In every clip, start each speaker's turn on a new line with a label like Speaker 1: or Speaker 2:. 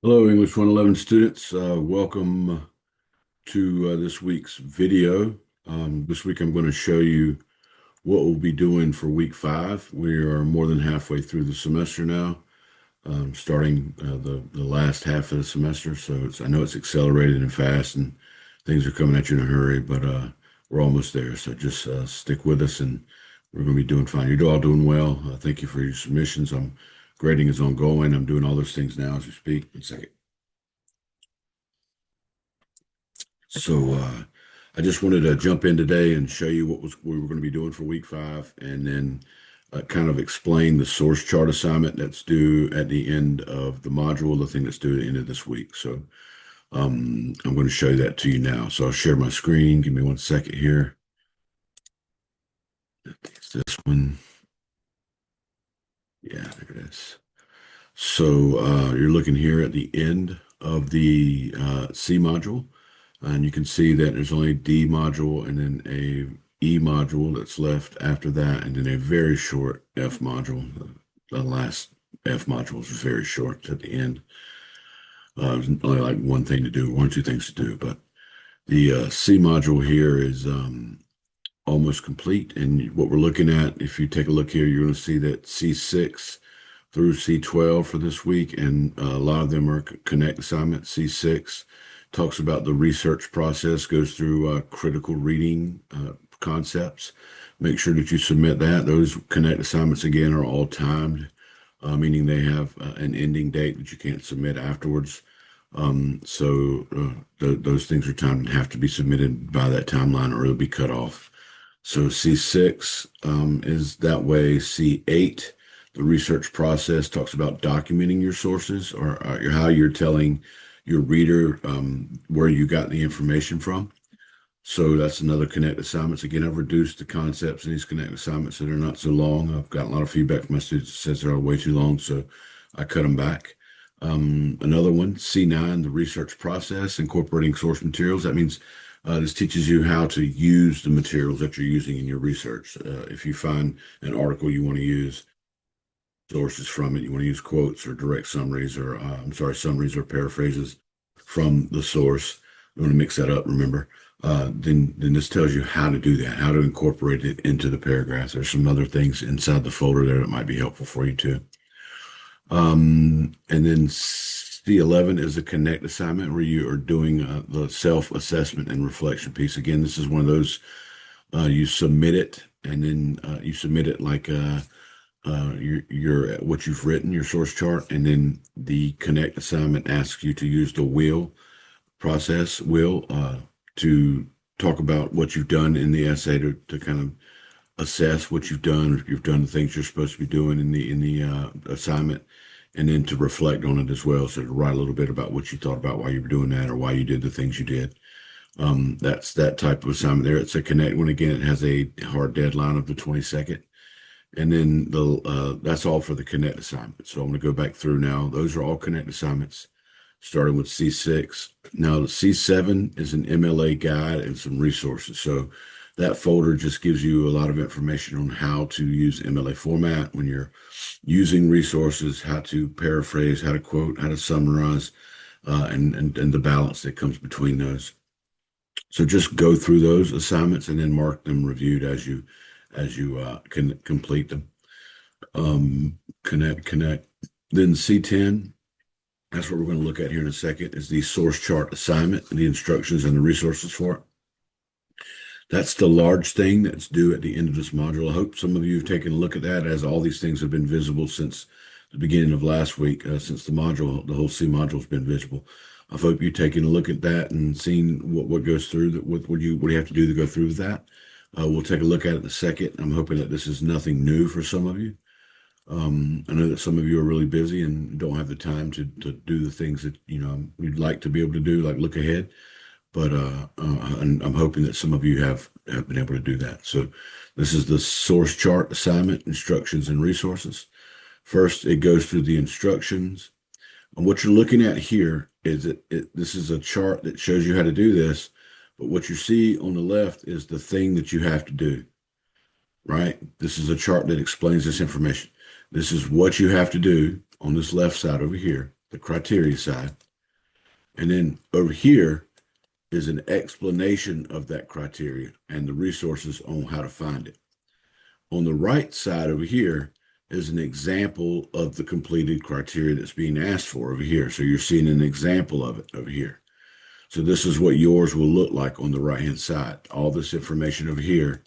Speaker 1: Hello, English 111 students. Welcome to this week's video. This week I'm going to show you what we'll be doing for week 5. We are more than halfway through the semester now, starting the last half of the semester. So I know it's accelerated and fast and things are coming at you in a hurry, but we're almost there. So just stick with us and we're going to be doing fine. You're all doing well. Thank you for your submissions. Grading is ongoing. I'm doing all those things now as we speak. One second. So I just wanted to jump in today and show you what we were going to be doing for week 5, and then kind of explain the source chart assignment that's due at the end of the module, the thing that's due at the end of this week. So I'm going to show that to you now. So I'll share my screen. Give me 1 second here. It's this one. Yeah, there it is. So you're looking here at the end of the C module. And you can see that there's only a D module and then a E module that's left after that, and then a very short F module. The last F module is very short at the end. There's only like one thing to do, one or two things to do, but the C module here is almost complete. And what we're looking at, if you take a look here, you're going to see that C6 through C12 for this week, and a lot of them are Connect assignments. C6 talks about the research process, goes through critical reading concepts. Make sure that you submit that. Those Connect assignments, again, are all timed, meaning they have an ending date that you can't submit afterwards. Those things are timed and have to be submitted by that timeline or it'll be cut off. So C6 is that way. C8, the research process, talks about documenting your sources or how you're telling your reader where you got the information from. So that's another Connect assignments. Again, I've reduced the concepts in these Connect assignments so they're not so long. I've gotten a lot of feedback from my students that says they're way too long, so I cut them back. Another one, C9, the research process, incorporating source materials. That means this teaches you how to use the materials that you're using in your research. If you find an article you want to use sources from it, you want to use quotes or direct summaries or summaries or paraphrases from the source. You want to mix that up, remember. Then this tells you how to do that, how to incorporate it into the paragraphs. There's some other things inside the folder there that might be helpful for you too. And then C11 is a Connect assignment where you are doing the self-assessment and reflection piece. Again, this is one of those, you submit it and then you submit it like your what you've written, your source chart, and then the Connect assignment asks you to use the wheel process to talk about what you've done in the essay to kind of assess what you've done, if you've done the things you're supposed to be doing in the assignment, and then to reflect on it as well. So to write a little bit about what you thought about why you were doing that or why you did the things you did. That's that type of assignment there. It's a Connect one. Again, it has a hard deadline of the 22nd. And then that's all for the Connect assignment. So I'm going to go back through now. Those are all Connect assignments, starting with C6. Now, the C7 is an MLA guide and some resources. So that folder just gives you a lot of information on how to use MLA format when you're using resources, how to paraphrase, how to quote, how to summarize, and the balance that comes between those. So just go through those assignments and then mark them reviewed as you can complete them. Connect. Then C10, that's what we're going to look at here in a second, is the source chart assignment and the instructions and the resources for it. That's the large thing that's due at the end of this module. I hope some of you have taken a look at that, as all these things have been visible since the beginning of last week, since the whole C module has been visible. I hope you've taken a look at that and seen what goes through, what do you have to do to go through with that. We'll take a look at it in a second. I'm hoping that this is nothing new for some of you. I know that some of you are really busy and don't have the time to do the things that you'd like to be able to do, like look ahead. But I'm hoping that some of you have been able to do that. So this is the source chart assignment, instructions and resources. First, it goes through the instructions. And what you're looking at here is this is a chart that shows you how to do this. But what you see on the left is the thing that you have to do, right? This is a chart that explains this information. This is what you have to do on this left side over here. the criteria side. And then over here is an explanation of that criteria and the resources on how to find it. On the right side over here is an example of the completed criteria that's being asked for over here. So you're seeing an example of it over here. So this is what yours will look like on the right-hand side. All this information over here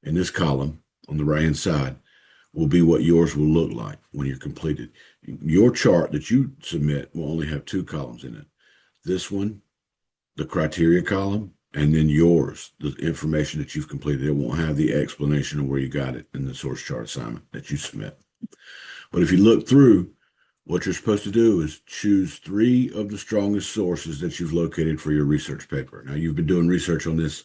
Speaker 1: in this column on the right-hand side will be what yours will look like when you're completed. Your chart that you submit will only have two columns in it. This one, the criteria column, and then yours, the information that you've completed. It won't have the explanation of where you got it in the source chart assignment that you submit. But if you look through, what you're supposed to do is choose three of the strongest sources that you've located for your research paper. Now, you've been doing research on this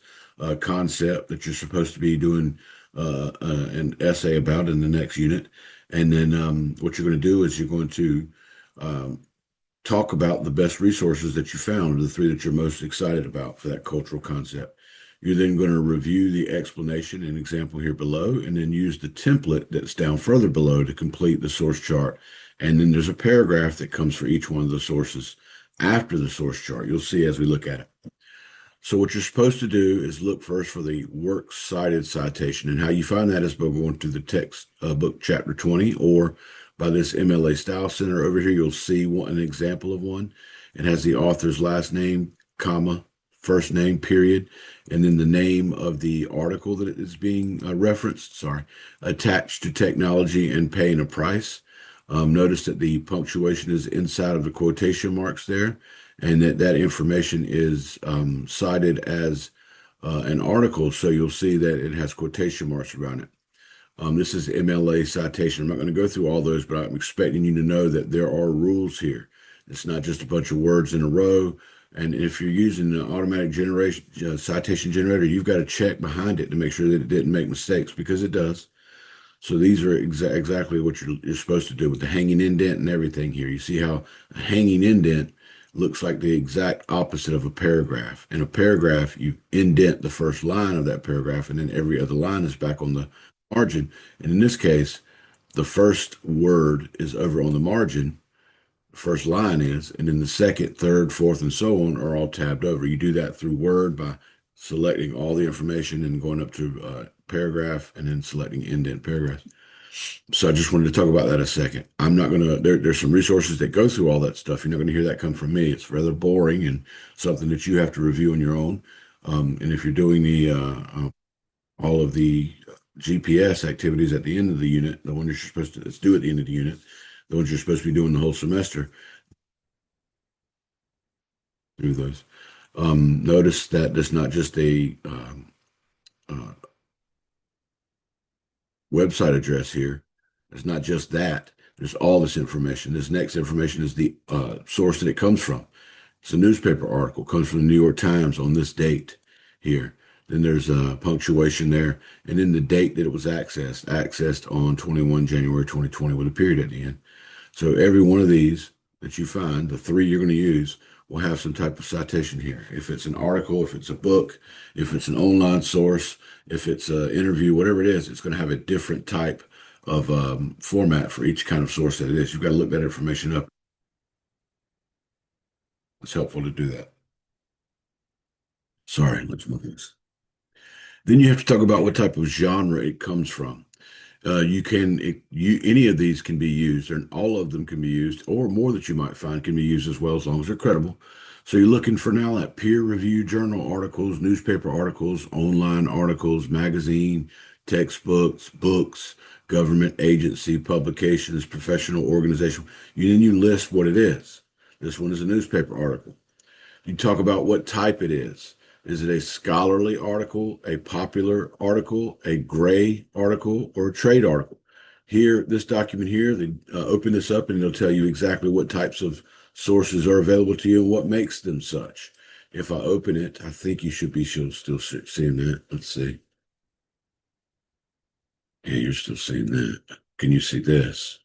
Speaker 1: concept that you're supposed to be doing an essay about in the next unit. And then what you're going to do is you're going to talk about the best resources that you found, the three that you're most excited about for that cultural concept. You're then going to review the explanation and example here below, and then use the template that's down further below to complete the source chart. And then there's a paragraph that comes for each one of the sources after the source chart. You'll see as we look at it. So what you're supposed to do is look first for the works cited citation, and how you find that is by going to the text book chapter 20, or by this MLA Style Center over here. You'll see an example of one. It has the author's last name, comma, first name, period, and then the name of the article that is being referenced, attached to technology and paying a price. Notice that the punctuation is inside of the quotation marks there, and that information is cited as an article, so you'll see that it has quotation marks around it. This is MLA citation. I'm not going to go through all those, but I'm expecting you to know that there are rules here. It's not just a bunch of words in a row. And if you're using the automatic generation citation generator, you've got to check behind it to make sure that it didn't make mistakes, because it does. So these are exactly what you're supposed to do with the hanging indent and everything here. You see how a hanging indent looks like the exact opposite of a paragraph. In a paragraph, you indent the first line of that paragraph, and then every other line is back on the margin. And in this case, the first word is over on the margin, the first line is, and then the second, third, fourth, and so on are all tabbed over. You do that through Word by selecting all the information and going up to paragraph, and then selecting indent paragraph. So I just wanted to talk about that a second. I'm not going to, there's some resources that go through all that stuff. You're not going to hear that come from me. It's rather boring and something that you have to review on your own. And if you're doing all of the GPS activities at the end of the unit, the one you're supposed to do at the end of the unit, the ones you're supposed to be doing the whole semester, do those. Notice that there's not just a uh, website address here. It's not just that. There's all this information. This next information is the source that it comes from. It's a newspaper article, comes from the New York Times on this date here. Then there's a punctuation there, and then the date that it was accessed on 21 January 2020 with a period at the end. So every one of these that you find, the three you're going to use, will have some type of citation here. If it's an article, if it's a book, if it's an online source, if it's an interview, whatever it is, it's going to have a different type of format for each kind of source that it is. You've got to look that information up. It's helpful to do that. Sorry, let's move this. Then you have to talk about what type of genre it comes from. Any of these can be used, and all of them can be used, or more that you might find can be used as well, as long as they're credible. So you're looking for now at peer review journal articles, newspaper articles, online articles, magazine, textbooks, books, government agency, publications, professional organization. Then you list what it is. This one is a newspaper article. You talk about what type it is. Is it a scholarly article, a popular article, a gray article, or a trade article? Here, this document here, they open this up and it'll tell you exactly what types of sources are available to you and what makes them such. If I open it, I think you should be still seeing that. Let's see. Yeah, you're still seeing that. Can you see this?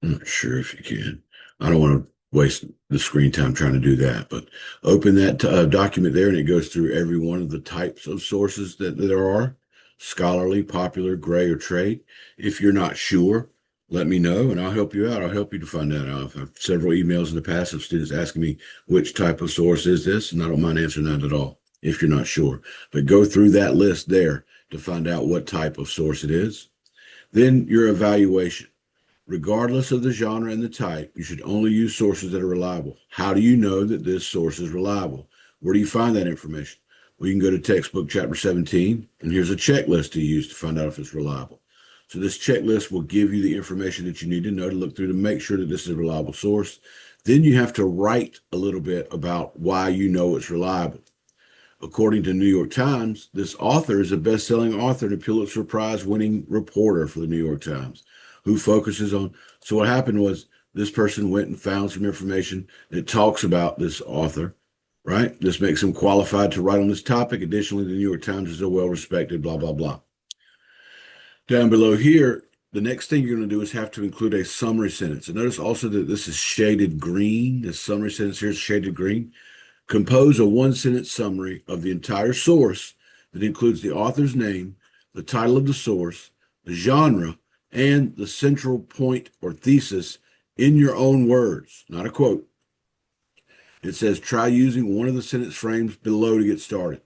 Speaker 1: I'm not sure if you can. I don't want to waste the screen time trying to do that, but open that document there and it goes through every one of the types of sources that there are: scholarly, popular, gray, or trade. If you're not sure let me know and I'll help you out. I'll help you to find that out. I've had several emails in the past of students asking me which type of source is this, and I don't mind answering that at all if you're not sure. But go through that list there to find out what type of source it is. Then your evaluation. Regardless of the genre and the type, you should only use sources that are reliable. How do you know that this source is reliable? Where do you find that information? Well, you can go to textbook chapter 17, and here's a checklist to use to find out if it's reliable. So this checklist will give you the information that you need to know to look through to make sure that this is a reliable source. Then you have to write a little bit about why you know it's reliable. According to New York Times, this author is a best-selling author and a Pulitzer Prize-winning reporter for the New York Times who focuses on. So what happened was this person went and found some information that talks about this author, right? This makes him qualified to write on this topic. Additionally, the New York Times is a well-respected, blah, blah, blah. Down below here, the next thing you're going to do is have to include a summary sentence. And notice also that this is shaded green. This summary sentence here is shaded green. Compose a one-sentence summary of the entire source that includes the author's name, the title of the source, the genre, and the central point or thesis in your own words, not a quote. It says, try using one of the sentence frames below to get started.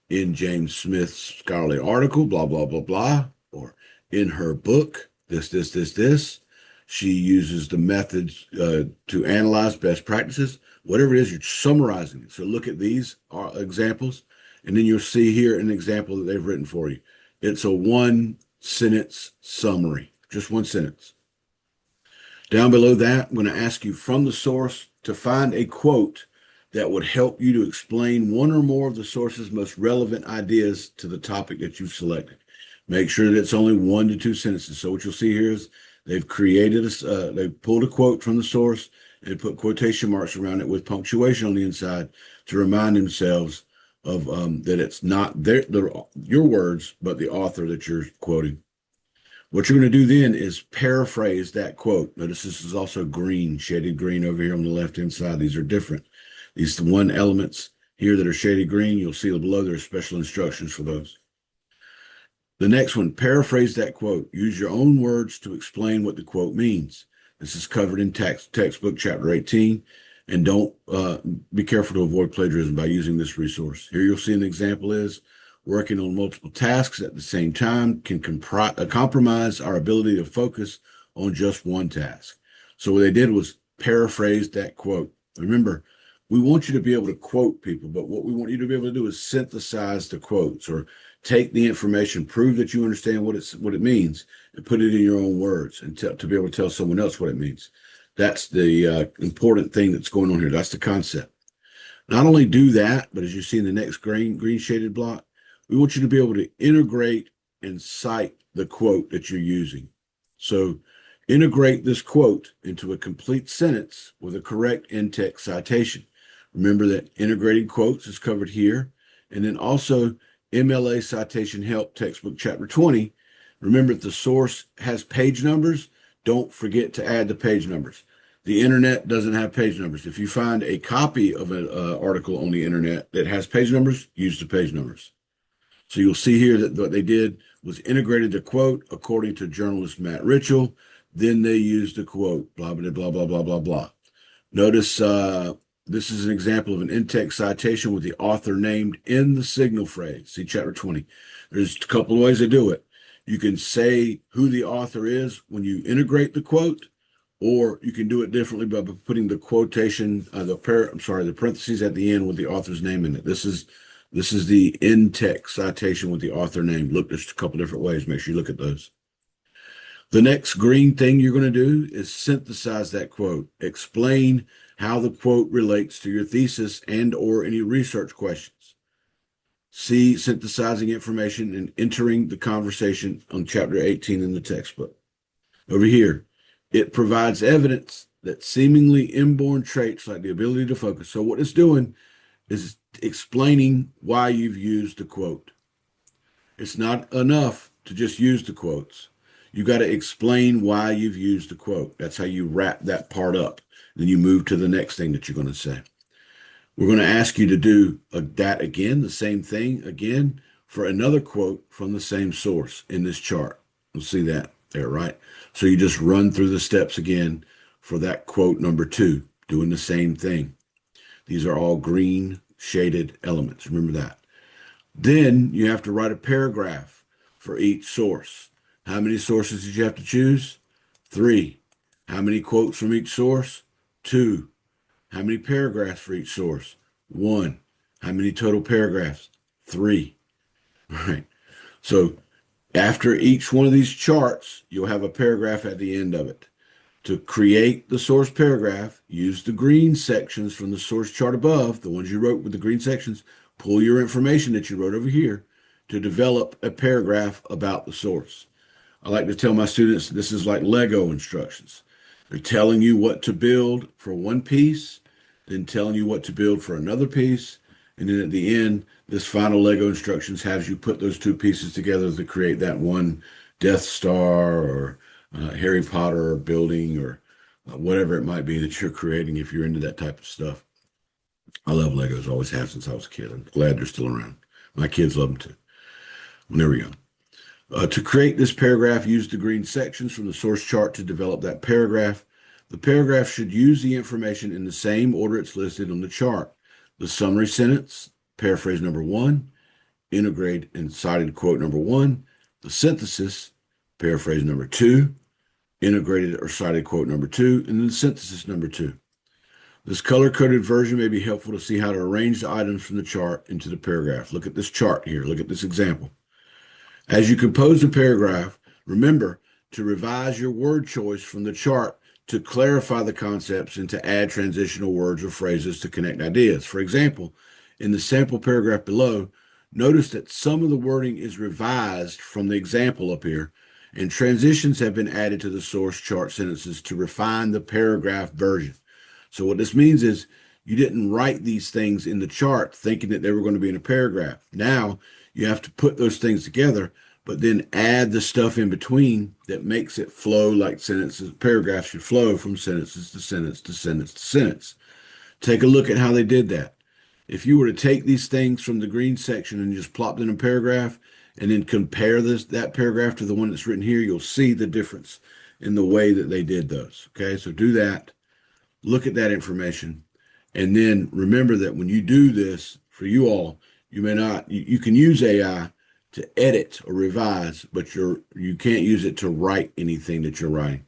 Speaker 1: In James Smith's scholarly article, blah, blah, blah, blah, or in her book, this. She uses the methods to analyze best practices. Whatever it is, you're summarizing it. So look at these examples, and then you'll see here an example that they've written for you. It's a one-sentence summary, just one sentence. Down below that, I'm going to ask you from the source to find a quote that would help you to explain one or more of the source's most relevant ideas to the topic that you've selected. Make sure that it's only 1 to 2 sentences. So what you'll see here is they've pulled a quote from the source and put quotation marks around it with punctuation on the inside to remind themselves of that it's not your words, but the author that you're quoting. What you're going to do then is paraphrase that quote. Notice this is also green, shaded green over here on the left-hand side. These are different. These one elements here that are shaded green, you'll see below there are special instructions for those. The next one, paraphrase that quote. Use your own words to explain what the quote means. This is covered in textbook chapter 18, and don't be careful to avoid plagiarism by using this resource. Here you'll see an example is working on multiple tasks at the same time can compromise our ability to focus on just one task. So what they did was paraphrase that quote. Remember, we want you to be able to quote people, but what we want you to be able to do is synthesize the quotes or take the information, prove that you understand what it means, and put it in your own words and to be able to tell someone else what it means. That's the important thing that's going on here. That's the concept. Not only do that, but as you see in the next green shaded block, we want you to be able to integrate and cite the quote that you're using. So integrate this quote into a complete sentence with a correct in-text citation. Remember that integrating quotes is covered here. And then also MLA Citation Help Textbook Chapter 20. Remember, if the source has page numbers, don't forget to add the page numbers. The internet doesn't have page numbers. If you find a copy of an article on the internet that has page numbers, use the page numbers. So you'll see here that what they did was integrated the quote according to journalist Matt Ritchell. Then they used the quote, blah, blah, blah, blah, blah, blah, blah. Notice this is an example of an in-text citation with the author named in the signal phrase. See chapter 20. There's a couple of ways to do it. You can say who the author is when you integrate the quote, or you can do it differently by putting the quotation, the parentheses at the end with the author's name in it. This is the in-text citation with the author name. Look, there's a couple different ways. Make sure you look at those. The next green thing you're going to do is synthesize that quote. Explain how the quote relates to your thesis and or any research questions. See synthesizing information and entering the conversation on chapter 18 in the textbook. Over here, it provides evidence that seemingly inborn traits like the ability to focus. So what it's doing is explaining why you've used the quote. It's not enough to just use the quotes. You got to explain why you've used the quote. That's how you wrap that part up. Then you move to the next thing that you're going to say. We're going to ask you to do that again, the same thing again, for another quote from the same source in this chart. We'll see that there, right? So you just run through the steps again for that quote number 2, doing the same thing. These are all green shaded elements. Remember that. Then you have to write a paragraph for each source. How many sources did you have to choose? 3. How many quotes from each source? 2. How many paragraphs for each source? 1. How many total paragraphs? 3. All right. So after each one of these charts, you'll have a paragraph at the end of it. To create the source paragraph, use the green sections from the source chart above, the ones you wrote with the green sections, pull your information that you wrote over here to develop a paragraph about the source. I like to tell my students this is like Lego instructions. They're telling you what to build for one piece, then telling you what to build for another piece, and then at the end, this final Lego instructions has you put those two pieces together to create that one Death Star or Harry Potter building or whatever it might be that you're creating if you're into that type of stuff. I love Legos, always have since I was a kid. I'm glad they're still around. My kids love them too. Well, there we go. To create this paragraph, use the green sections from the source chart to develop that paragraph. The paragraph should use the information in the same order it's listed on the chart. The summary sentence, paraphrase number 1, integrate and cited quote number 1, the synthesis, paraphrase number 2, integrated or cited quote number 2, and then synthesis number 2. This color-coded version may be helpful to see how to arrange the items from the chart into the paragraph. Look at this chart here. Look at this example. As you compose the paragraph, remember to revise your word choice from the chart to clarify the concepts and to add transitional words or phrases to connect ideas. For example, in the sample paragraph below, notice that some of the wording is revised from the example up here, and transitions have been added to the source chart sentences to refine the paragraph version. So what this means is you didn't write these things in the chart thinking that they were going to be in a paragraph. Now you have to put those things together, but then add the stuff in between that makes it flow like sentences. Paragraphs should flow from sentences to sentence to sentence to sentence. Take a look at how they did that. If you were to take these things from the green section and just plop them in a paragraph and then compare that paragraph to the one that's written here, you'll see the difference in the way that they did those. Okay, so do that. Look at that information. And then remember that when you do this, for you all, you can use AI to edit or revise, but you can't use it to write anything that you're writing.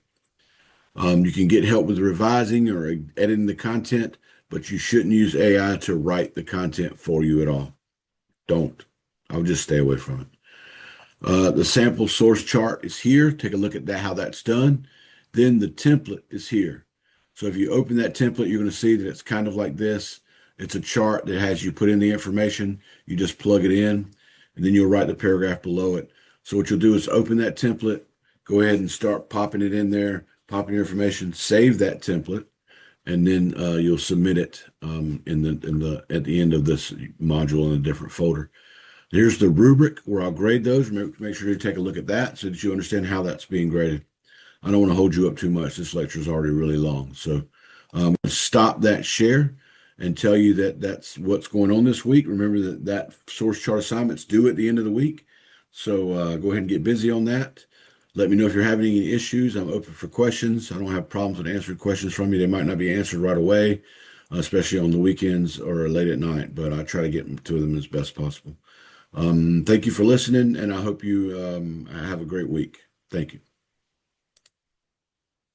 Speaker 1: You can get help with revising or editing the content, but you shouldn't use AI to write the content for you at all. Don't. I'll just stay away from it. The sample source chart is here. Take a look at that, how that's done. Then the template is here. So if you open that template, you're going to see that it's kind of like this. It's a chart that has you put in the information. You just plug it in, and then you'll write the paragraph below it. So what you'll do is open that template, go ahead and start popping it in there, popping your information, save that template, and then you'll submit it at the end of this module in a different folder. Here's the rubric where I'll grade those. Make sure you take a look at that so that you understand how that's being graded. I don't want to hold you up too much. This lecture is already really long. So I'm going to stop that share and tell you that that's what's going on this week. Remember that source chart assignment's due at the end of the week. So go ahead and get busy on that. Let me know if you're having any issues. I'm open for questions. I don't have problems with answering questions from you. They might not be answered right away, especially on the weekends or late at night, but I try to get to them as best possible. Thank you for listening, and I hope you have a great week. Thank you.